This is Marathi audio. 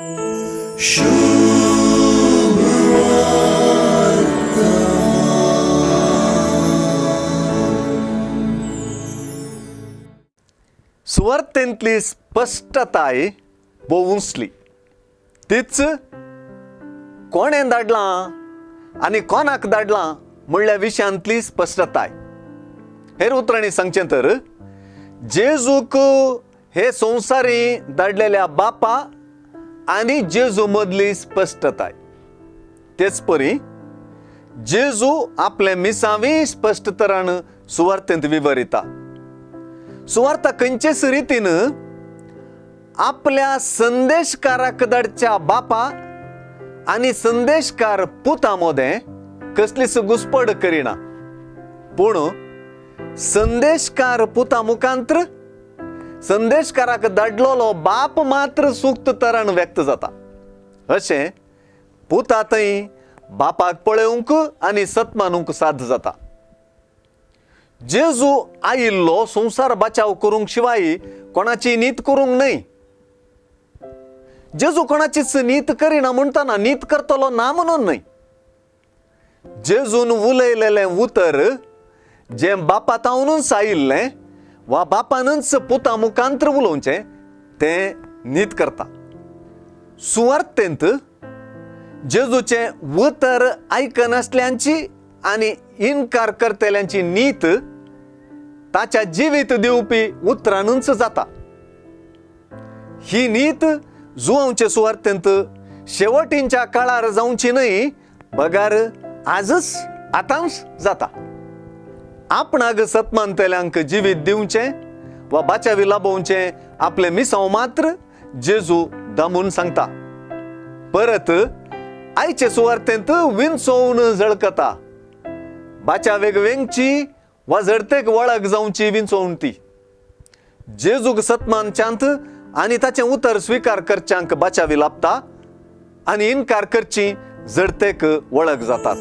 सुवार्तेंतली स्पष्टताय बोवुंसली. तीच कोणें धाडलां आनी कोणाक धाडलां म्हणल्या विशयांतली स्पष्टताय. हेर उतरांनी सांगचें तर जेजूक हे संवसारी धाडलेल्या बापा आनी जेजू मदली स्पष्टताय. तेच परी जेजू आपले मिसावी स्पष्ट तरान सुवार्तेंत विवरिता. सुवार्ता खंयचेच रितीन आपल्या संदेशकाराक धाडच्या बापा आनी संदेशकार पुता मोदें कसलीच घुसपड करिना. पूण संदेशकार पुता मुखांत्र संदेशकाराक धाडलोलो बाप मात्र सूक्त तरान व्यक्त जाता. अशें पुता थंय बापाक पळोवंक आनी सत्मानूंक साध्य जाता. जेजू आयिल्लो संवसार बचाव करूंक शिवाय कोणाची नीत करूंक न्हय. जेजू कोणाचीच नीत करिना म्हणटना नीत करतलो ना म्हणून न्हय. जेजून उलयलेलें उतर जें बापातावनूच आयिल्लें वा बापानूच पुता मुखांत्र उलोवचें तें नीत करता. सुवार्तेंत जेजूचें उतर आयकनासल्यांची आनी इन्कार करतल्यांची नीत ताच्या जिवीत दिवपी उतरांनूच जाता. ही नीत जुवांवचे सुवार्तेंत शेवटींच्या काळार जावची न्हय, बगार आजच आतांच जाता. आपणाक सत्मानतेल्यांक जिवीत दिवचें वा बाचावी लाभोवचें आपले मिसांव मात्र जेजू दामून सांगता. परत आयचे सुवार्तेंत विंचोवन झळकता. बाचा वेगवेगची वा झडतेक वळख जावची विंचोवन ती. जेजूक सत्मानच्यांत आनी ताचें उतर स्विकार करच्यांक बाचावी लाभता आनी इन्कार करची झडतेक वळख जातात.